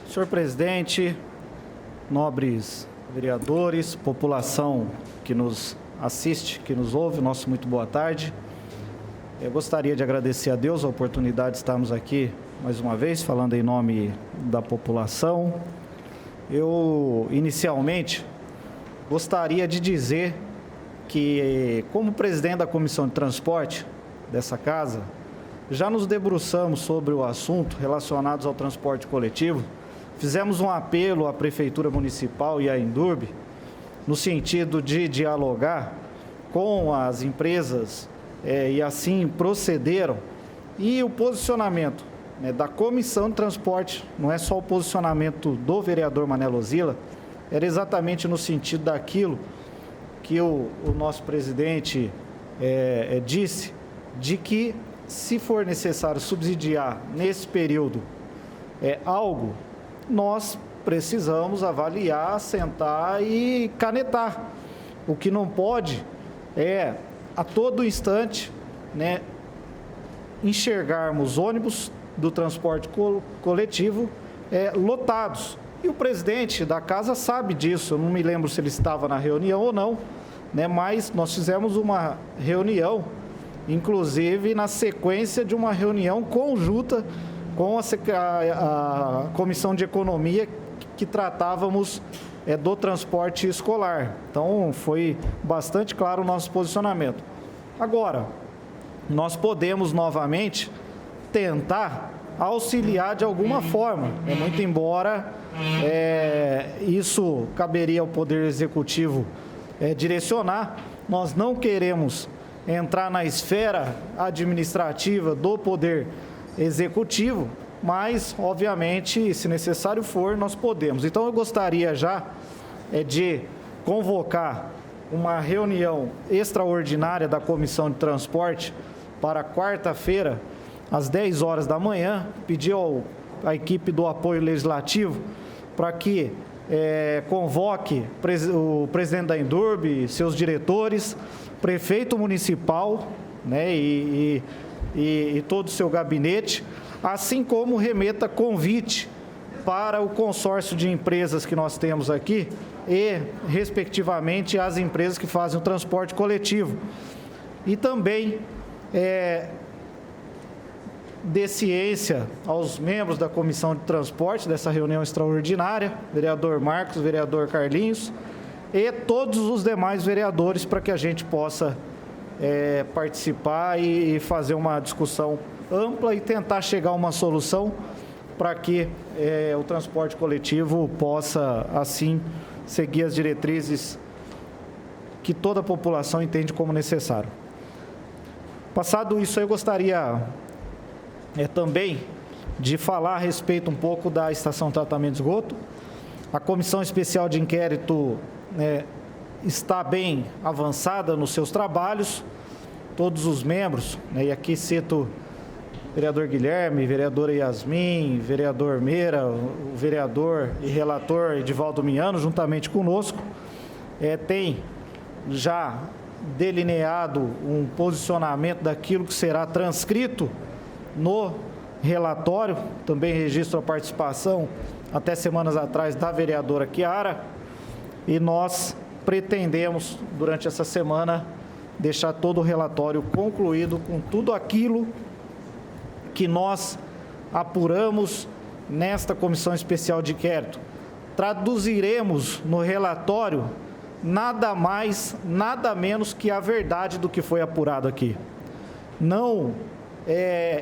Senhor presidente, nobres vereadores, população que nos assiste, que nos ouve, nosso muito boa tarde. Eu gostaria de agradecer a Deus a oportunidade de estarmos aqui mais uma vez, falando em nome da população. Eu, inicialmente, gostaria de dizer que, como presidente da Comissão de Transporte dessa casa, já nos debruçamos sobre o assunto relacionado ao transporte coletivo. Fizemos um apelo à Prefeitura Municipal e à Indurb, no sentido de dialogar com as empresas e assim procederam. E o posicionamento da Comissão de Transporte, não é só o posicionamento do vereador Manelo Zilla, era exatamente no sentido daquilo que o nosso presidente disse, de que se for necessário subsidiar nesse período algo, nós precisamos avaliar, sentar e canetar. O que não pode é, a todo instante, enxergarmos ônibus do transporte coletivo lotados. E o presidente da casa sabe disso, eu não me lembro se ele estava na reunião ou não, mas nós fizemos uma reunião, inclusive na sequência de uma reunião conjunta com a Comissão de Economia, que tratávamos do transporte escolar. Então, foi bastante claro o nosso posicionamento. Agora, nós podemos novamente tentar auxiliar de alguma forma, muito embora isso caberia ao Poder Executivo direcionar. Nós não queremos entrar na esfera administrativa do Poder Executivo, mas, obviamente, se necessário for, nós podemos. Então, eu gostaria já de convocar uma reunião extraordinária da Comissão de Transporte para quarta-feira, às 10 horas da manhã, pedir à equipe do apoio legislativo para que convoque o presidente da Indurb, seus diretores, prefeito municipal, e todo o seu gabinete, assim como remeta convite para o consórcio de empresas que nós temos aqui e, respectivamente, as empresas que fazem o transporte coletivo. E também dê ciência aos membros da Comissão de Transporte dessa reunião extraordinária, vereador Marcos, vereador Carlinhos, e todos os demais vereadores, para que a gente possa participar e fazer uma discussão ampla e tentar chegar a uma solução para que o transporte coletivo possa, assim, seguir as diretrizes que toda a população entende como necessário. Passado isso, eu gostaria também de falar a respeito um pouco da estação de tratamento de esgoto. A Comissão Especial de Inquérito está bem avançada nos seus trabalhos, todos os membros, e aqui cito o vereador Guilherme, vereadora Yasmin, vereador Meira, o vereador e relator Edivaldo Miano, juntamente conosco, tem já delineado um posicionamento daquilo que será transcrito no relatório. Também registro a participação, até semanas atrás, da vereadora Chiara, e nós pretendemos, durante essa semana, deixar todo o relatório concluído com tudo aquilo que nós apuramos nesta Comissão Especial de Inquérito. Traduziremos no relatório nada mais, nada menos que a verdade do que foi apurado aqui. Não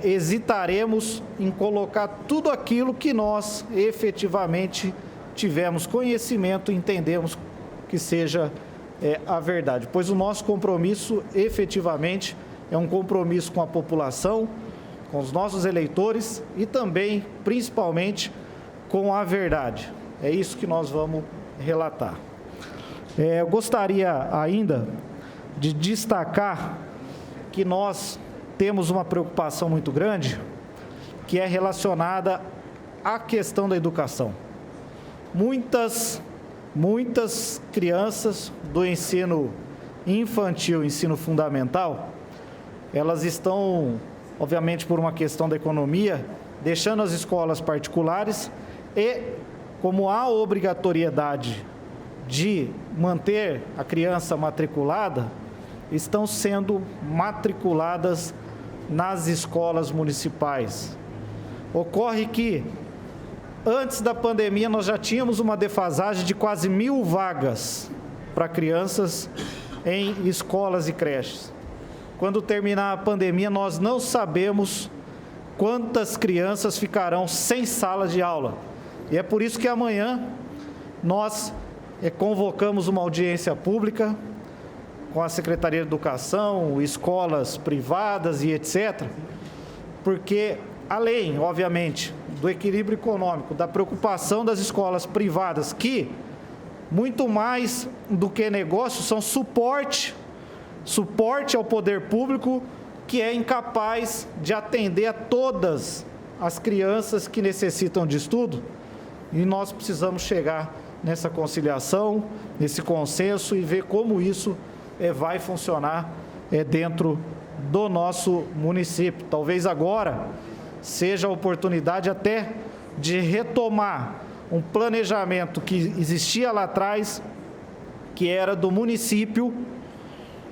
hesitaremos em colocar tudo aquilo que nós efetivamente tivemos conhecimento e entendemos que seja a verdade, pois o nosso compromisso efetivamente é um compromisso com a população, com os nossos eleitores e também, principalmente, com a verdade. É isso que nós vamos relatar. Eu gostaria ainda de destacar que nós temos uma preocupação muito grande, que é relacionada à questão da educação. Muitas crianças do ensino infantil, ensino fundamental, elas estão, obviamente por uma questão da economia, deixando as escolas particulares E, como há obrigatoriedade de manter a criança matriculada, estão sendo matriculadas nas escolas municipais. Ocorre que, antes da pandemia, nós já tínhamos uma defasagem de quase 1.000 vagas para crianças em escolas e creches. Quando terminar a pandemia, nós não sabemos quantas crianças ficarão sem sala de aula. E é por isso que amanhã nós convocamos uma audiência pública com a Secretaria de Educação, escolas privadas e etc., porque, além, obviamente, do equilíbrio econômico, da preocupação das escolas privadas, que, muito mais do que negócio, são suporte ao poder público, que é incapaz de atender a todas as crianças que necessitam de estudo, e nós precisamos chegar nessa conciliação, nesse consenso e ver como isso vai funcionar dentro do nosso município. Talvez agora seja a oportunidade até de retomar um planejamento que existia lá atrás, que era do município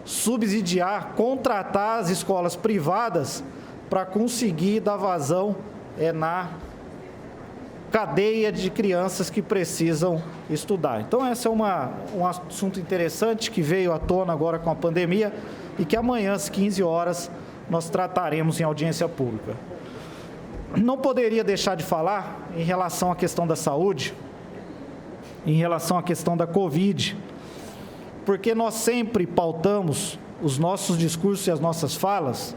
subsidiar, contratar as escolas privadas para conseguir dar vazão na cadeia de crianças que precisam estudar. Então, esse é um assunto interessante que veio à tona agora com a pandemia e que amanhã, às 15 horas, nós trataremos em audiência pública. Não poderia deixar de falar em relação à questão da saúde, em relação à questão da Covid, porque nós sempre pautamos os nossos discursos e as nossas falas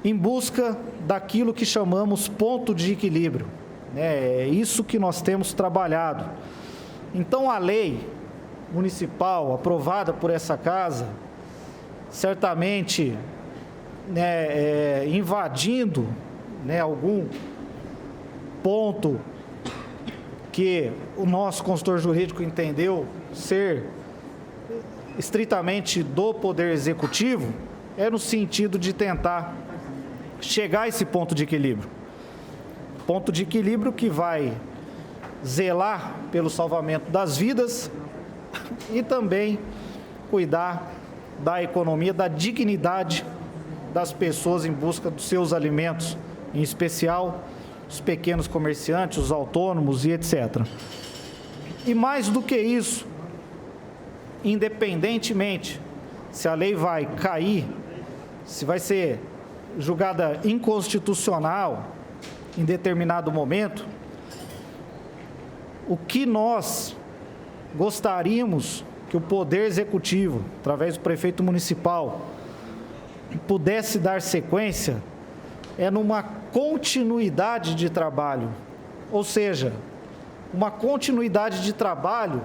em busca daquilo que chamamos ponto de equilíbrio. É isso que nós temos trabalhado. Então, a lei municipal aprovada por essa casa, certamente invadindo algum ponto que o nosso consultor jurídico entendeu ser estritamente do Poder Executivo, é no sentido de tentar chegar a esse ponto de equilíbrio. Ponto de equilíbrio que vai zelar pelo salvamento das vidas e também cuidar da economia, da dignidade das pessoas em busca dos seus alimentos, em especial os pequenos comerciantes, os autônomos e etc. E mais do que isso, independentemente se a lei vai cair, se vai ser julgada inconstitucional em determinado momento, o que nós gostaríamos que o Poder Executivo, através do prefeito municipal, pudesse dar sequência numa continuidade de trabalho, ou seja, uma continuidade de trabalho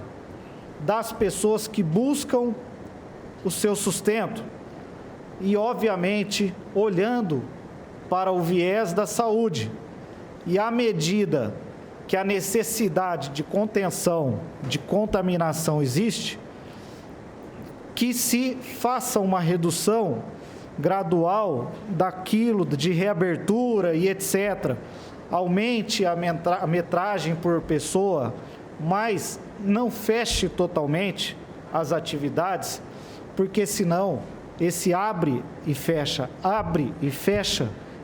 das pessoas que buscam o seu sustento e, obviamente, olhando para o viés da saúde. E à medida que a necessidade de contenção, de contaminação existe, que se faça uma redução gradual daquilo de reabertura e etc. Aumente a metragem por pessoa, mas não feche totalmente as atividades, porque senão esse abre e fecha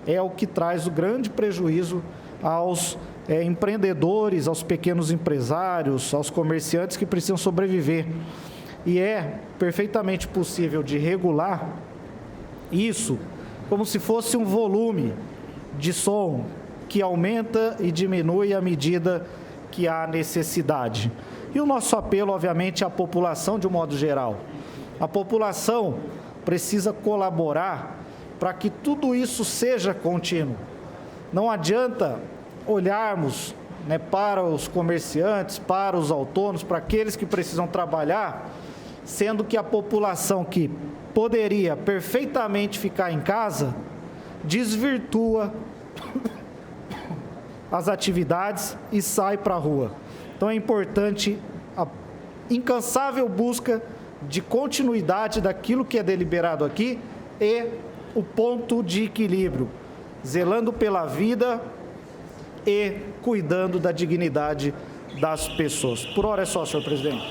é o que traz o grande prejuízo aos empreendedores, aos pequenos empresários, aos comerciantes que precisam sobreviver. E é perfeitamente possível de regular isso como se fosse um volume de som que aumenta e diminui à medida que há necessidade. E o nosso apelo, obviamente, à população de um modo geral. A população precisa colaborar para que tudo isso seja contínuo. Não adianta olharmos para os comerciantes, para os autônomos, para aqueles que precisam trabalhar, sendo que a população que poderia perfeitamente ficar em casa, desvirtua as atividades e sai para a rua. Então é importante a incansável busca de continuidade daquilo que é deliberado aqui e o ponto de equilíbrio, zelando pela vida e cuidando da dignidade das pessoas. Por hora é só, senhor presidente.